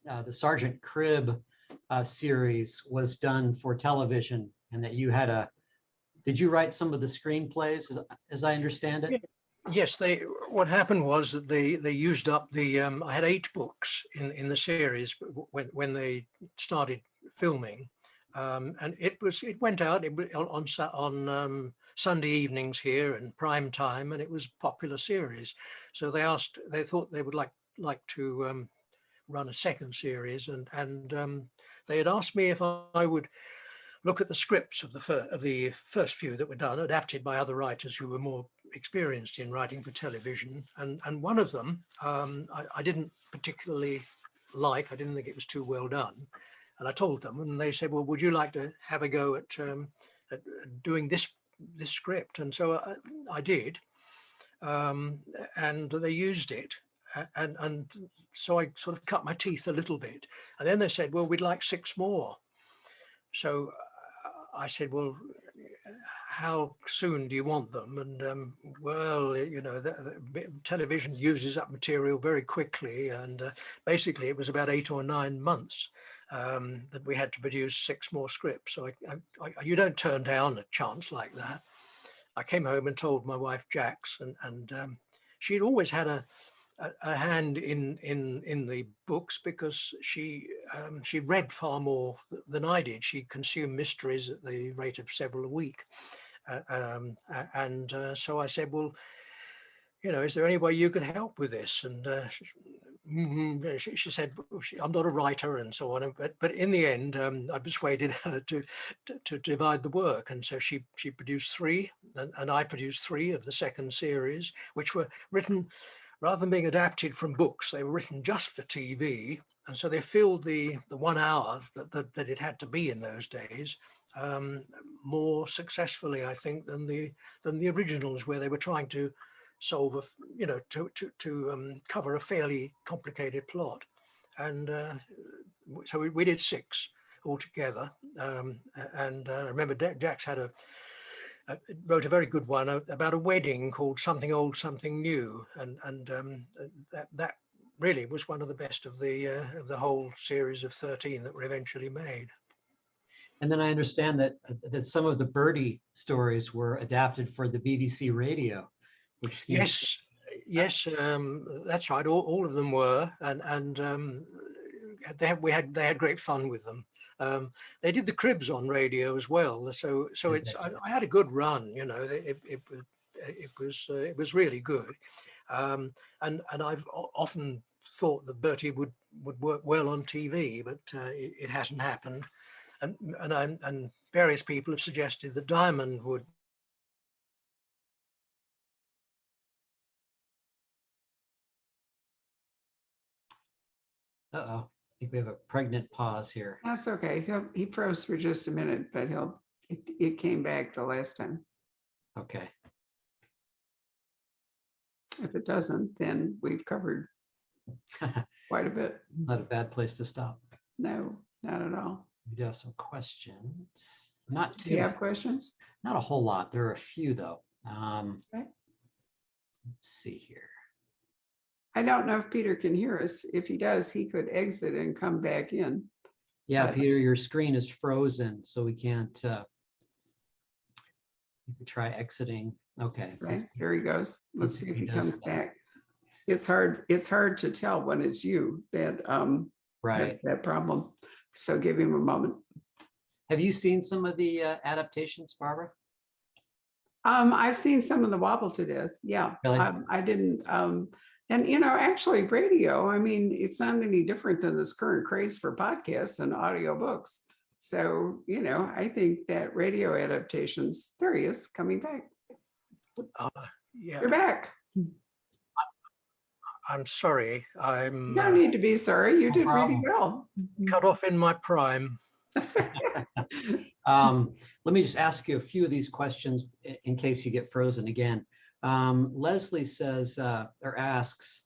the Sergeant Crib series was done for television, and that you had a. Did you write some of the screenplays, as I understand yeah. it? Yes. What happened was that they used up the. I had 8 books in the series when they started filming, and it went out. It was on Sunday evenings here and prime time, and it was a popular series. So they thought they would like to run a second series, and they had asked me if I would look at the scripts of the first few that were done, adapted by other writers who were more experienced in writing for television. And one of them I didn't particularly like. I didn't think it was too well done. And I told them, and they said, "Well, would you like to have a go at doing this script?" And so I did, and they used it. And so I sort of cut my teeth a little bit. And then they said, "Well, we'd like 6 more." So I said, "Well, how soon do you want them?" And well, television uses up material very quickly, and basically it was about 8 or 9 months that we had to produce 6 more scripts. So you don't turn down a chance like that. I came home and told my wife Jax, and she'd always had a hand in the books, because she read far more than I did. She consumed mysteries at the rate of several a week, and so I said, "Well, is there any way you can help with this?" And she said, "Well, I'm not a writer," and so on. But in the end, I persuaded her to divide the work, and so she produced 3, and I produced 3 of the second series, which were written, rather than being adapted from books, they were written just for TV, and so they filled the 1 hour that it had to be in those days. more successfully, I think, than the originals, where they were trying to solve to cover a fairly complicated plot. And so we did 6 altogether. And I remember Jax wrote a very good one about a wedding called Something Old, Something New, and that really was one of the best of the whole series of 13 that were eventually made. And then I understand that some of the Birdie stories were adapted for the BBC radio, which seems... Yes, that's right. All of them were, and they had great fun with them. They did the cribs on radio as well, so I had a good run. You know, it was really good, and I've often thought that Bertie would work well on TV, but it hasn't happened. And various people have suggested that Diamond would. Uh-oh, I think we have a pregnant pause here. That's okay. He froze for just a minute, but it came back the last time. Okay. If it doesn't, then we've covered quite a bit. Not a bad place to stop. No, not at all. We do have some questions. Not Do too you many. have questions? Not a whole lot. There are a few though. Okay. Let's see here. I don't know if Peter can hear us. If he does, he could exit and come back in. Yeah, But- Peter, your screen is frozen, so we can't. You could try exiting. Okay. Okay, here he goes. Let's see if he does comes that. back. It's hard to tell when it's you that has Right. that problem. So give him a moment. Have you seen some of the adaptations, Barbara? I've seen some of the Wobble to Death. Yeah, Really? I didn't. And actually, radio. I mean, it's not any different than this current craze for podcasts and audiobooks. So I think that radio adaptations. There he is, coming back. Yeah, You're back. I'm sorry. I'm You don't need to be sorry. You No did problem. really well. cut off in my prime. Let me just ask you a few of these questions in case you get frozen again. Leslie says or asks,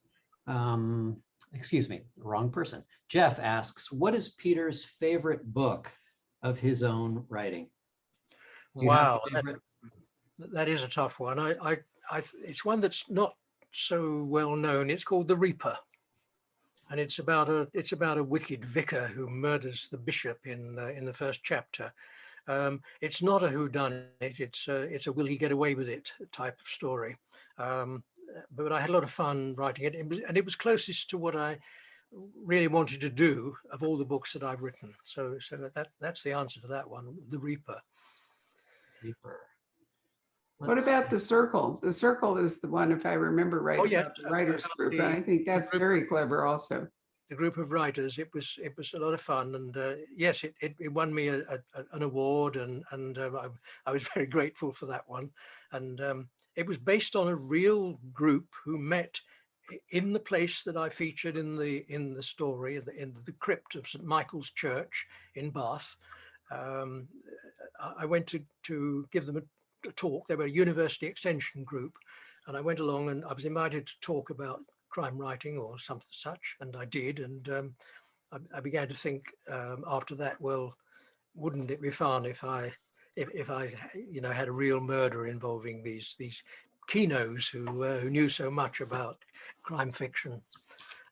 excuse me, wrong person. Jeff asks, what is Peter's favorite book of his own writing? Do you have a Wow, favorite? that is a tough one. It's one that's not so well known. It's called The Reaper, and it's about a wicked vicar who murders the bishop in the first chapter. It's not a whodunit. It's a will he get away with it type of story. But I had a lot of fun writing it, and it was closest to what I really wanted to do of all the books that I've written. So that's the answer to that one, The Reaper. Reaper. What Let's about see. The Circle? The Circle is the one, if I remember right, yeah, about the writers about group. the- And I think that's group- very clever also. The group of writers, it was a lot of fun, and yes, it won me an award, and I was very grateful for that one. And it was based on a real group who met in the place that I featured in the story, in the crypt of St. Michael's Church in Bath. I went to give them a talk. They were a university extension group, and I went along and I was invited to talk about crime writing or something such, and I did. And I began to think after that, well, wouldn't it be fun if I had a real murder involving these keynotes who knew so much about crime fiction,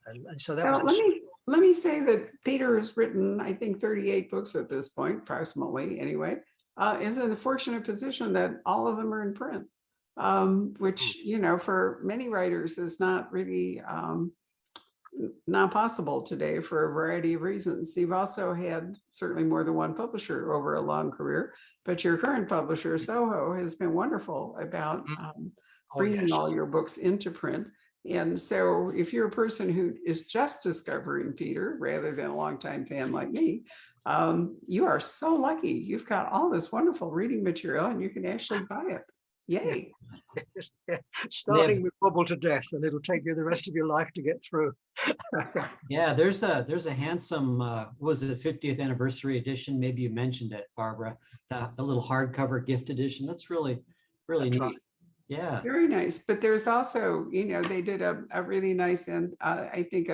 and so that Now, was let me say that Peter has written, I think, 38 books at this point, approximately anyway, is in the fortunate position that all of them are in print, which, for many writers is not really not possible today for a variety of reasons. You've also had certainly more than one publisher over a long career, but your current publisher, Soho, has been wonderful about bringing yes. all your books into print. And so if you're a person who is just discovering Peter rather than a longtime fan like me, you are so lucky. You've got all this wonderful reading material and you can actually buy it. Yay. Yes, yeah. Starting with Bubble to Death, and it'll take you the rest of your life to get through. Yeah, there's a handsome, was it a 50th anniversary edition? Maybe you mentioned it, Barbara, the little hardcover gift edition. That's really That's neat. right. Yeah. Very nice. But there's also, they did a really nice, and I think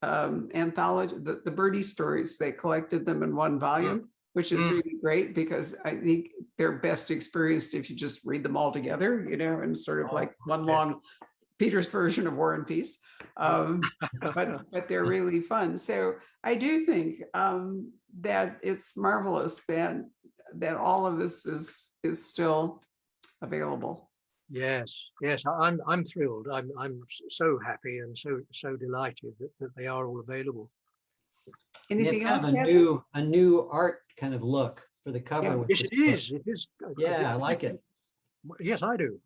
anthology, the birdie stories. They collected them in one volume, which is really great because I think they're best experienced if you just read them all together, and sort of like one long Peter's version of War and Peace. But they're really fun. So I do think that it's marvelous that all of this is still available. Yes, I'm thrilled. I'm so happy and so delighted that they are all available. Anything else? Kind of Patrick? a new art kind of look for the cover. Yeah. with Yes, this it book. is. It is. Yeah, I like it. Yes, I do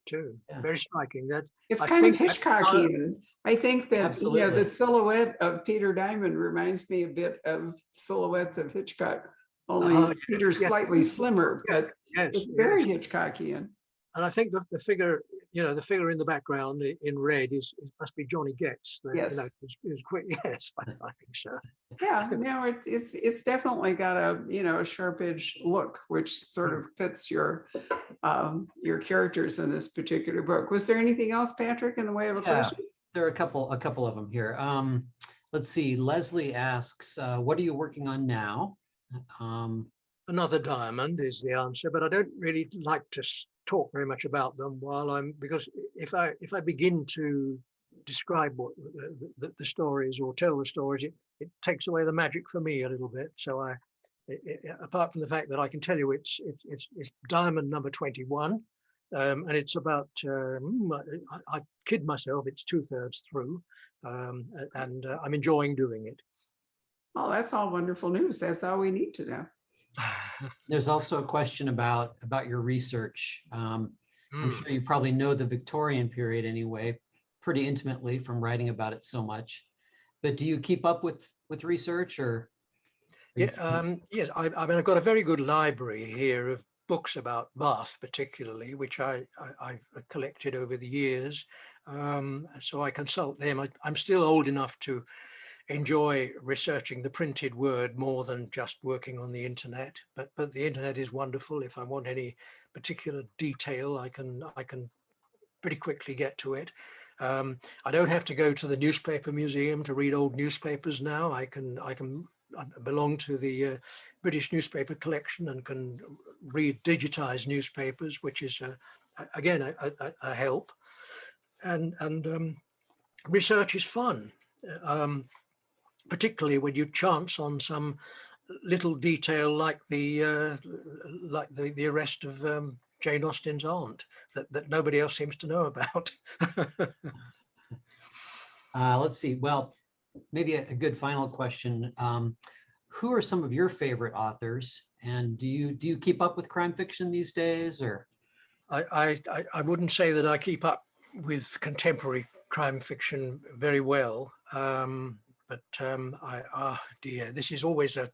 too. Yeah. Very striking. That It's I kind of think Hitchcockian. I think that Absolutely. the silhouette of Peter Diamond reminds me a bit of silhouettes of Hitchcock, only Peter's yes. slightly slimmer, but Yes, it's very Hitchcockian. and I think the figure, the figure in the background in red must be Johnny Getz. Yes. Is quick. Yes, I think so. Yeah, no, it's definitely got a sharp edge look, which sort of fits your characters in this particular book. Was there anything else, Patrick, in the way of a question? There are a couple of them here. Let's see. Leslie asks, "What are you working on now?" Another diamond is the answer, but I don't really like to talk very much about them because if I begin to describe what the stories or tell the stories, it takes away the magic for me a little bit. So apart from the fact that I can tell you it's diamond number 21, and it's about I kid myself, it's 2/3 through, and I'm enjoying doing it. Oh, that's all wonderful news. That's all we need to know. There's also a question about your research. I'm sure you probably know the Victorian period anyway, pretty intimately from writing about it so much. But do you keep up with research, or? Yes, I've got a very good library here of books about Bath, particularly, which I've collected over the years. So I consult them. I'm still old enough to enjoy researching the printed word more than just working on the internet. But the internet is wonderful. If I want any particular detail, I can pretty quickly get to it. I don't have to go to the newspaper museum to read old newspapers now. I belong to the British newspaper collection and can read digitized newspapers, which is again a help. And research is fun, particularly when you chance on some little detail like the arrest of Jane Austen's aunt that nobody else seems to know about. Let's see. Well, maybe a good final question. Who are some of your favorite authors, and do you keep up with crime fiction these days, or? I wouldn't say that I keep up with contemporary crime fiction very well, but dear, this is always a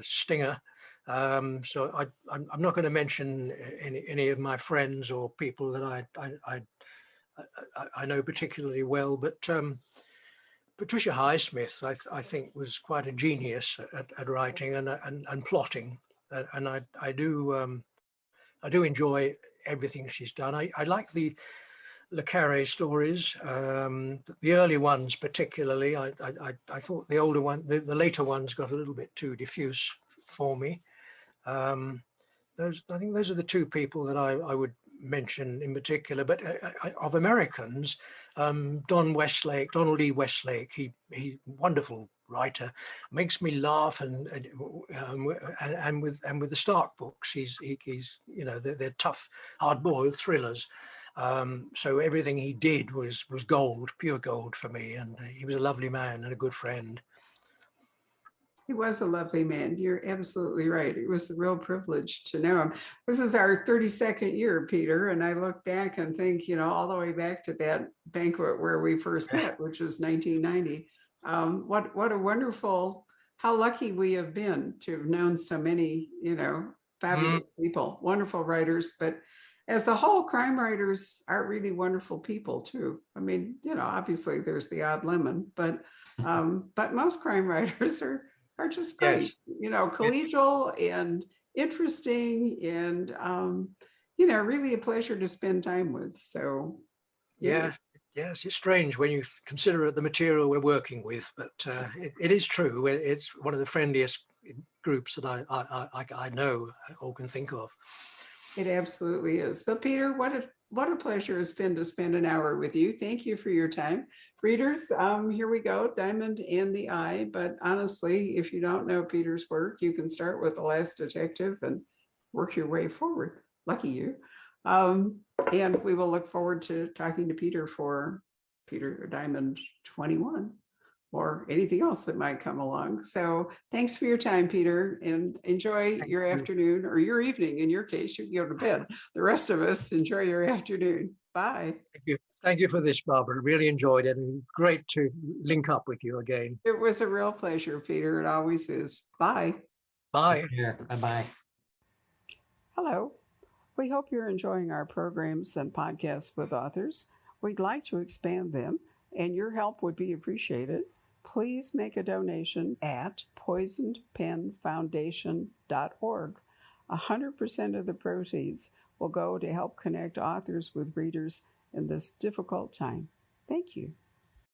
stinger. So I'm not going to mention any of my friends or people that I know particularly well, but Patricia Highsmith, I think, was quite a genius at writing and plotting, and I do enjoy everything she's done. I like the Le Carre stories, the early ones particularly. I thought the older one, the later ones got a little bit too diffuse for me. I think those are the two people that I would mention in particular. But of Americans, Donald E. Westlake, he wonderful writer, makes me laugh, and with the Stark books, he's they're tough, hard-boiled thrillers. So everything he did was gold, pure gold for me, and he was a lovely man and a good friend. He was a lovely man. You're absolutely right. It was a real privilege to know him. This is our 32nd year, Peter, and I look back and think, all the way back to that banquet where we first met, which was 1990. What a wonderful, how lucky we have been to have known so many, fabulous people, wonderful writers. But as a whole, crime writers are really wonderful people too. I mean, obviously there's the odd lemon, but most crime writers are just great, Yes. collegial and interesting and really a pleasure to spend time with. So Yeah. Yes, it's strange when you consider the material we're working with, but it is true. It's one of the friendliest groups that I know or can think of. it absolutely is. But Peter, what a pleasure it's been to spend an hour with you. Thank you for your time. Readers, here we go, Diamond and the Eye. But honestly, if you don't know Peter's work, you can start with The Last Detective and work your way forward. Lucky you. And we will look forward to talking to Peter for Peter Diamond 21 or anything else that might come along. So thanks for your time, Peter, and enjoy Thank your you. afternoon or your evening. In your case, you can go to bed. The rest of us enjoy your afternoon. Bye. Thank you. Thank you for this, Barbara. Really enjoyed it, and great to link up with you again. It was a real pleasure, Peter. It always is. Bye. Bye. Bye-bye. Hello. We hope you're enjoying our programs and podcasts with authors. We'd like to expand them, and your help would be appreciated. Please make a donation at poisonedpenfoundation.org. 100% of the proceeds will go to help connect authors with readers in this difficult time. Thank you.